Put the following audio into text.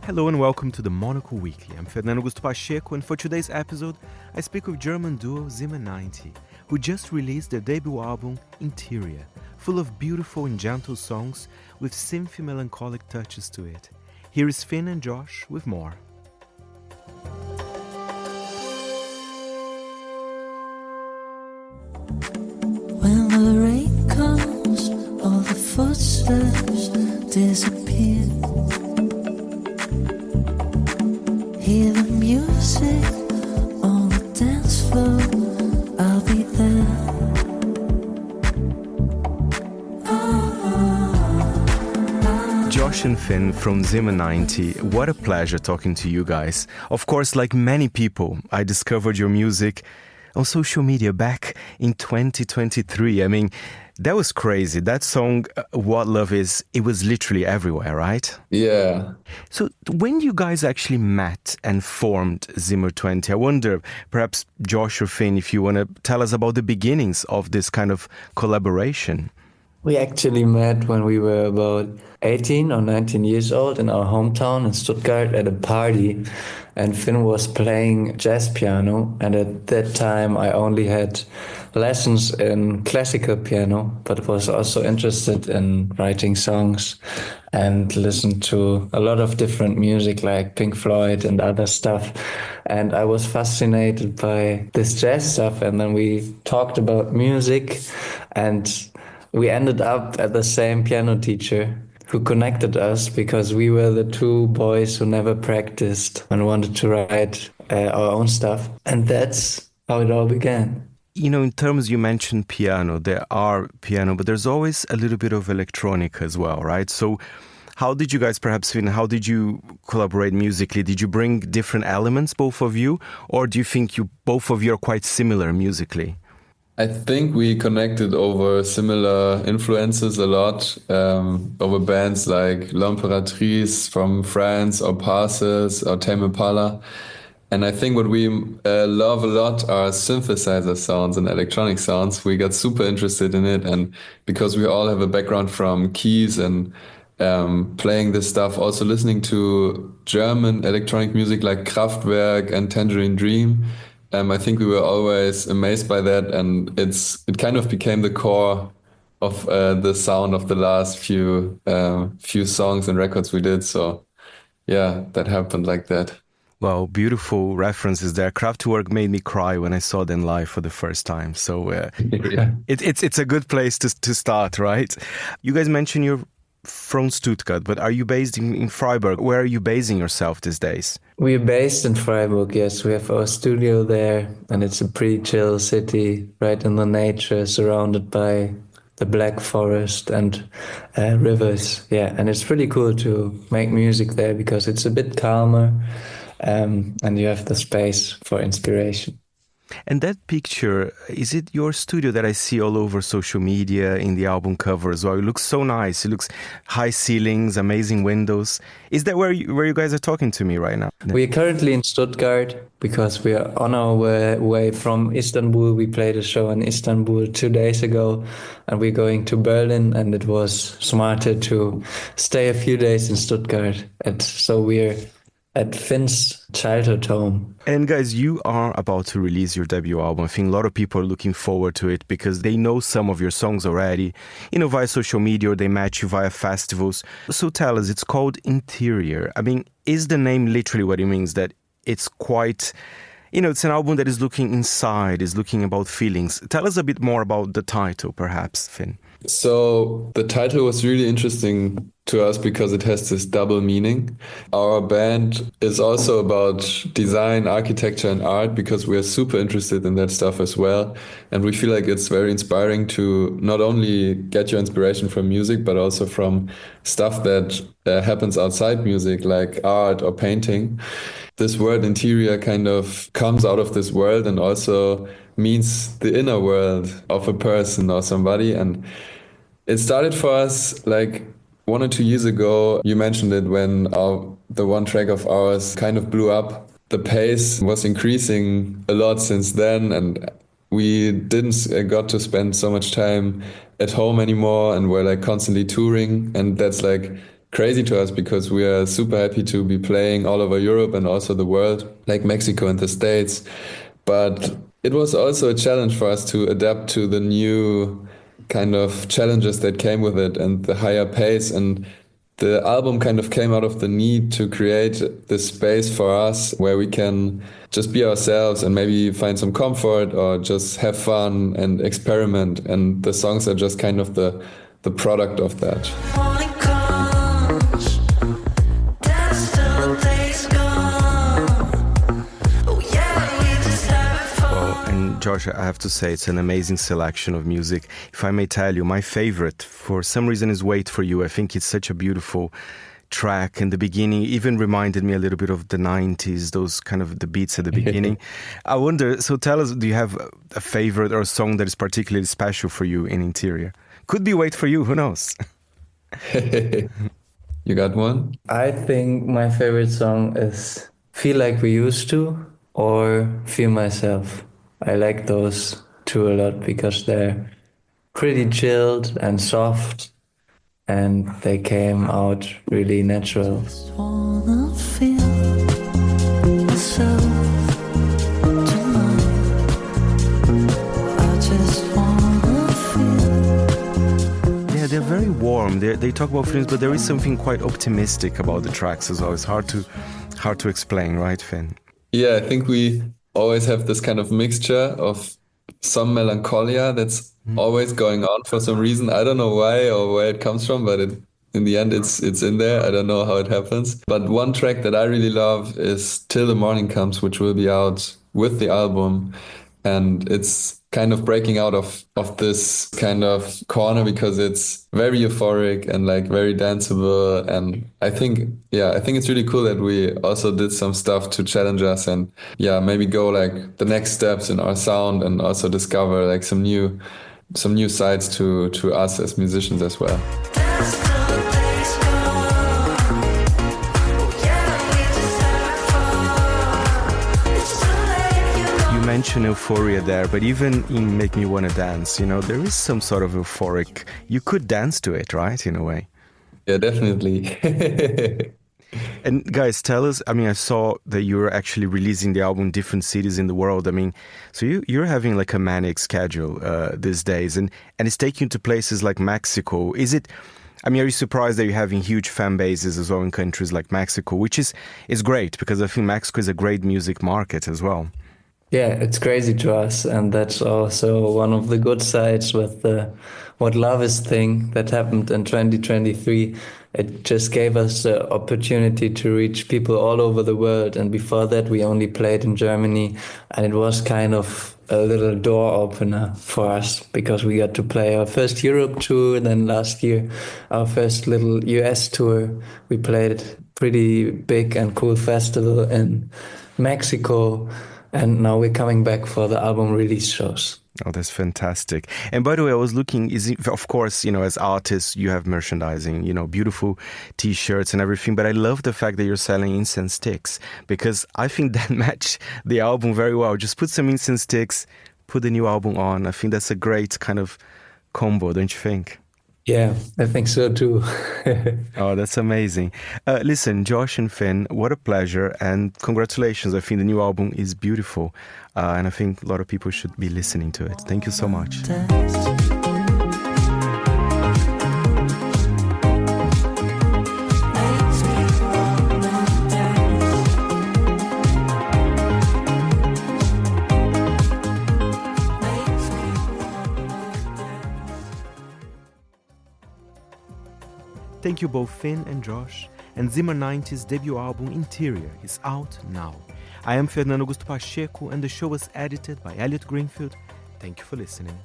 Hello and welcome to the Monocle Weekly. I'm Fernando Augusto Pacheco, and for today's episode, I speak with German duo Zimmer90, who just released their debut album, Interior, full of beautiful and gentle songs with synthy melancholic touches to it. Here is Finn and Josh with more. When the rain comes, all the footsteps disappear. Hear the music on the dance floor, I'll be there. Josh and Finn from Zimmer90, what a pleasure talking to you guys. Of course, like many people, I discovered your music on social media back in 2023. I mean, that was crazy. That song, What Love Is, it was literally everywhere, right? Yeah. So when you guys actually met and formed Zimmer90, I wonder, perhaps Josh or Finn, if you want to tell us about the beginnings of this kind of collaboration. We actually met when we were about 18 or 19 years old in our hometown in Stuttgart at a party, and Finn was playing jazz piano, and at that time I only had lessons in classical piano, but was also interested in writing songs and listened to a lot of different music like Pink Floyd and other stuff, and I was fascinated by this jazz stuff, and then we talked about music, and we ended up at the same piano teacher who connected us because we were the two boys who never practiced and wanted to write our own stuff. And that's how it all began. You know, in terms, you mentioned piano, there are piano, but there's always a little bit of electronic as well, right? So how did you guys, perhaps, Finn, how did you collaborate musically? Did you bring different elements, both of you? Or do you think both of you are quite similar musically? I think we connected over similar influences a lot, over bands like L'Impératrice from France or Passes or Tame Impala. And I think what we love a lot are synthesizer sounds and electronic sounds. We got super interested in it, and because we all have a background from keys and playing this stuff, also listening to German electronic music like Kraftwerk and Tangerine Dream. I think we were always amazed by that, and it kind of became the core of the sound of the last few songs and records we did. So yeah, that happened like that. Well, beautiful references there. Kraftwerk made me cry when I saw them live for the first time. So Yeah. it's a good place to start, right? You guys mentioned you're from Stuttgart, but are you based in Freiburg? Where are you basing yourself these days? We're based in Freiburg, yes. We have our studio there, and it's a pretty chill city, right in the nature, surrounded by the Black Forest and rivers. Yeah, and it's pretty cool to make music there because it's a bit calmer, and you have the space for inspiration. And that picture, is it your studio that I see all over social media in the album cover as well? It looks so nice. It looks high ceilings, amazing windows. Is that where you guys are talking to me right now? We're currently in Stuttgart because we are on our way from Istanbul. We played a show in Istanbul 2 days ago, and we're going to Berlin, and it was smarter to stay a few days in Stuttgart. And so we're at Finn's childhood home. And guys, you are about to release your debut album. I think a lot of people are looking forward to it because they know some of your songs already, via social media, or they match you via festivals. So tell us, it's called Interior. I mean, is the name literally what it means? That it's quite, it's an album that is looking inside, is looking about feelings. Tell us a bit more about the title, perhaps, Finn. So the title was really interesting to us because it has this double meaning. Our band is also about design, architecture, and art because we are super interested in that stuff as well. And we feel like it's very inspiring to not only get your inspiration from music, but also from stuff that happens outside music, like art or painting. This word interior kind of comes out of this world and also means the inner world of a person or somebody. And it started for us like 1 or 2 years ago. You mentioned it when the one track of ours kind of blew up. the pace was increasing a lot since then, and we didn't got to spend so much time at home anymore, and we're like constantly touring, and that's like crazy to us because we are super happy to be playing all over Europe and also the world, like Mexico and the States. But it was also a challenge for us to adapt to the new kind of challenges that came with it and the higher pace. And the album kind of came out of the need to create this space for us where we can just be ourselves and maybe find some comfort or just have fun and experiment. And the songs are just kind of the product of that. Morning comes, dance till the day's gone. Oh yeah, we just have fun. Well, and Josh, I have to say, it's an amazing selection of music. If I may tell you, my favorite, for some reason, is Wait For You. I think it's such a beautiful track. In the beginning, even reminded me a little bit of the 90s, those kind of the beats at the beginning. I wonder, so tell us, do you have a favorite or a song that is particularly special for you in Interior? Could be Wait For You, who knows? You got one? I think my favorite song is Feel Like We Used To or Feel Myself. I like those two a lot because they're pretty chilled and soft, and they came out really natural. Just wanna feel myself tonight. I just wanna feel. Yeah, they're very warm. They talk about feelings, but there is something quite optimistic about the tracks as well. It's hard to explain, right, Finn? Yeah, I think we always have this kind of mixture of some melancholia that's always going on for some reason. I don't know why or where it comes from, but in the end, it's in there. I don't know how it happens. But one track that I really love is Till the Morning Comes, which will be out with the album. And it's kind of breaking out of this kind of corner because it's very euphoric and like very danceable. And I think it's really cool that we also did some stuff to challenge us and maybe go like the next steps in our sound and also discover like some new sides to us as musicians as well. Dance till the day's gone. Oh yeah, we just have fun. It's too late, you know. You mentioned euphoria there, but even in Make Me Wanna Dance, there is some sort of euphoric. You could dance to it, right, in a way? Yeah, definitely. And guys, tell us, I saw that you're actually releasing the album in different cities in the world. So you're having like a manic schedule these days, and it's taking you to places like Mexico. Are you surprised that you're having huge fan bases as well in countries like Mexico, which is great because I think Mexico is a great music market as well. Yeah, it's crazy to us, and that's also one of the good sides with the What Love Is thing that happened in 2023. It just gave us the opportunity to reach people all over the world, and before that we only played in Germany, and it was kind of a little door opener for us because we got to play our first Europe tour, then last year our first little US tour. We played pretty big and cool festival in Mexico, and now we're coming back for the album release shows. Oh, that's fantastic. And by the way, I was looking, of course, as artists, you have merchandising, beautiful T-shirts and everything. But I love the fact that you're selling incense sticks because I think that match the album very well. Just put some incense sticks, put the new album on. I think that's a great kind of combo, don't you think? Yeah, I think so too. Oh, that's amazing. Listen, Josh and Finn, what a pleasure and congratulations. I think the new album is beautiful and I think a lot of people should be listening to it. Thank you so much. Thank you both Finn and Josh, and Zimmer90's debut album Interior is out now. I am Fernando Augusto Pacheco and the show was edited by Elliot Greenfield. Thank you for listening.